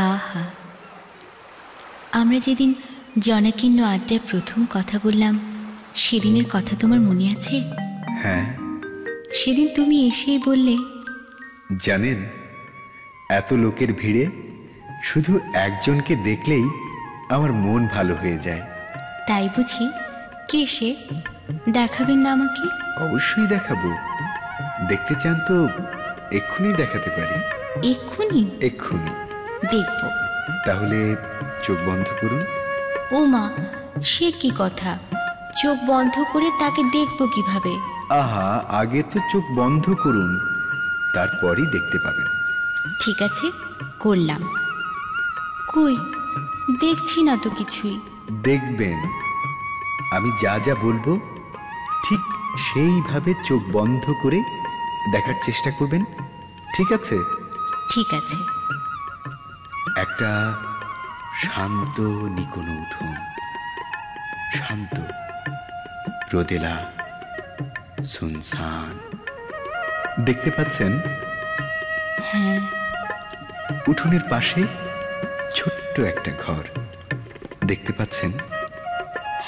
আহা, আমরা যেদিন জনাকীর্ণ আড্ডায় প্রথম কথা বললাম সেদিনের কথা তোমার মনে আছে? হ্যাঁ। সেদিন তুমি এসেই বললে, জানেন, এত লোকের ভিড়ে শুধু একজনকে দেখলেই আমার মন ভালো হয়ে যায়। তাই বুঝি? কে সে? দেখাবেন না আমাকে? অবশ্যই দেখাবো। দেখতে চান তো এক্ষুনি দেখাতে পারি। এক্ষুনি? এক্ষুনি দেখব। তাহলে চোখ বন্ধ করুন। ও মা, সে কি কথা? চোখ বন্ধ করে তাকে দেখব কিভাবে? আহা, আগে তো চোখ বন্ধ করুন, তারপরই দেখতে পাবেন। ঠিক আছে, করলাম। কই, দেখছি না তো কিছুই। দেখবেন, আমি যা যা বলবো ঠিক সেইভাবে চোখ বন্ধ করে দেখার চেষ্টা করবেন। ঠিক আছে? ঠিক আছে। একটা শান্ত নিকোনো উঠোন, শান্ত, রোদেলা, সুনসান। দেখতে পাচ্ছেন? হ্যাঁ। উঠোনের পাশে ছোট্ট একটা ঘর দেখতে পাচ্ছেন?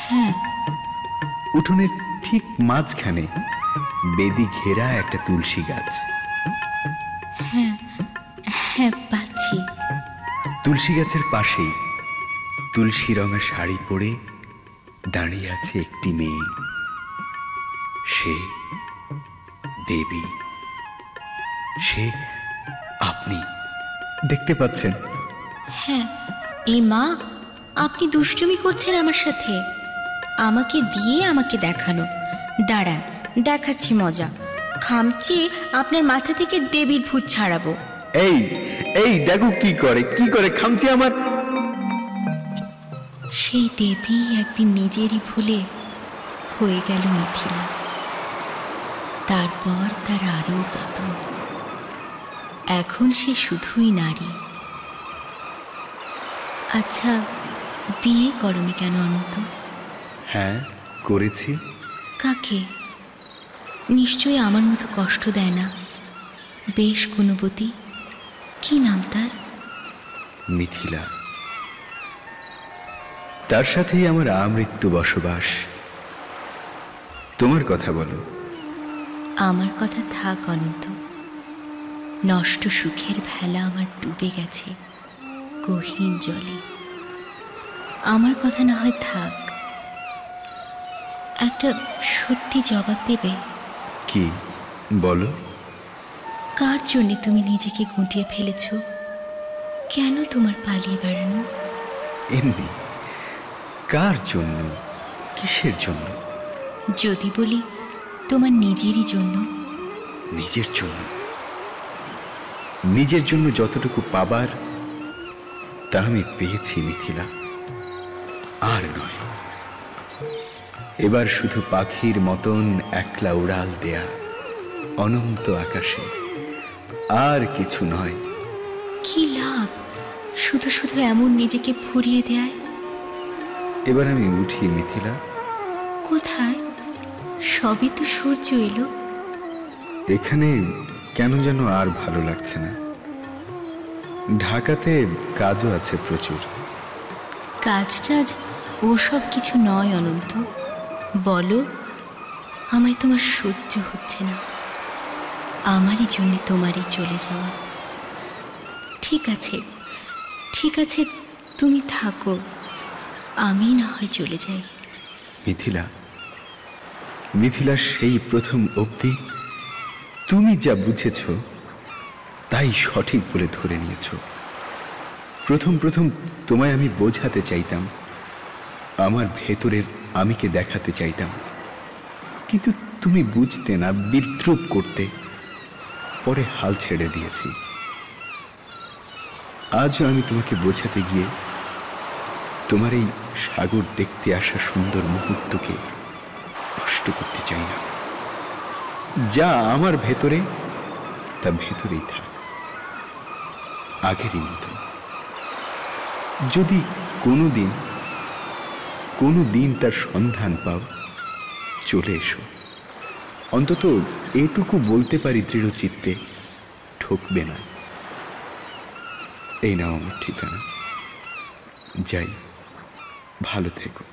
হ্যাঁ। উঠোনের ঠিক মাঝখানে বেদি ঘেরা একটা তুলসী গাছ। হ্যাঁ হ্যাঁ, পাচ্ছি। তুলসী গাছের পাশেই তুলসী রঙা শাড়ি পরে দাঁড়িয়ে আছে একটি মেয়ে। সে দেবী, সে আপনি। দেখতে পাচ্ছেন? হ্যাঁ। এ মা, আপনি দুষ্টুমি করছেন আমার সাথে? আমাকে দিয়ে আমাকে দেখানো। দাঁড়ান, দেখাচ্ছি মজা। খামচে আপনার মাথা থেকে দেবীর ভূত ছাড়াবো। এই এই দেখো কি করে, কি করে খামচে আমার। সেই দেবী একদিন নিজেরই ভুলে হয়ে গেল মিথিলা। তারপর তার আরও পতন। এখন সে শুধুই নারী। আচ্ছা, বিয়ে করনি কেন অনন্ত? হ্যাঁ, করেছি। কাকে? নিশ্চয়ই আমার মতো কষ্ট দেয় না, বেশ গুণবতী। কি নাম তার? মিথিলা। তার সাথেই আমার আমৃত্যু বসবাস। তোমার কথা বলো। আমার কথা থাক অনন্ত। নষ্ট সুখের ভেলা আমার ডুবে গেছে গহীন জলে। আমার কথা না হয় থাক। একটা সত্যি জবাব দেবে? কি বলো? কার জন্যে তুমি নিজেকে গুটিয়ে ফেলেছ? কেন তোমার পালিয়ে বেড়ানো? এমনি। কার জন্য, কিসের জন্য? যদি বলি তোমার নিজেরই জন্য। নিজের জন্য? নিজের জন্য যতটুকু পাবার তা আমি পেয়েছি মিথিলা, আর নয়। এবার শুধু পাখির মতন একলা উড়াল দেয়া অনন্ত আকাশে, আর কিছু নয়। কি লাভ শুধু শুধু এমন নিজেকে ফুরিয়ে দেয়? এবার আমি উঠি মিথিলা। কোথায়? সবে তো সূর্য এলো। এখানে কেন যেন আর ভালো লাগছে না। ঢাকাতে কাজও আছে প্রচুর। কাজ টাজ ওসব কিছু নয় অনন্ত। বলো, আমায় তোমার সহ্য হচ্ছে না। আমারই জন্যে তোমারই চলে যাওয়া। ঠিক আছে, ঠিক আছে, তুমি থাকো, আমি না হয় চলে যাই। মিথিলা, মিথিলা, সেই প্রথম অবধি তুমি যা বুঝেছ তাই সঠিক বলে ধরে নিয়েছ। প্রথম প্রথম তোমায় আমি বোঝাতে চাইতাম, আমার ভেতরের আমিকে দেখাতে চাইতাম, কিন্তু তুমি বুঝতে না, বিদ্রূপ করতে। পরে হাল ছেড়ে দিয়েছি। আজও আমি তোমাকে বোঝাতে গিয়ে তোমার এই সাগর দেখতে আসা সুন্দর মুহূর্তকে নষ্ট করতে চাই না। যা আমার ভেতরে তা ভেতরেই থাক, আগেরই মতো। যদি কোনো দিন তার সন্ধান পাও, চলে এসো। অন্তত এটুকু বলতে পারি দৃঢ় চিত্তে, ঠকবে না। এই নাও আমার ঠিকানা। যাই, ভালো থেকো।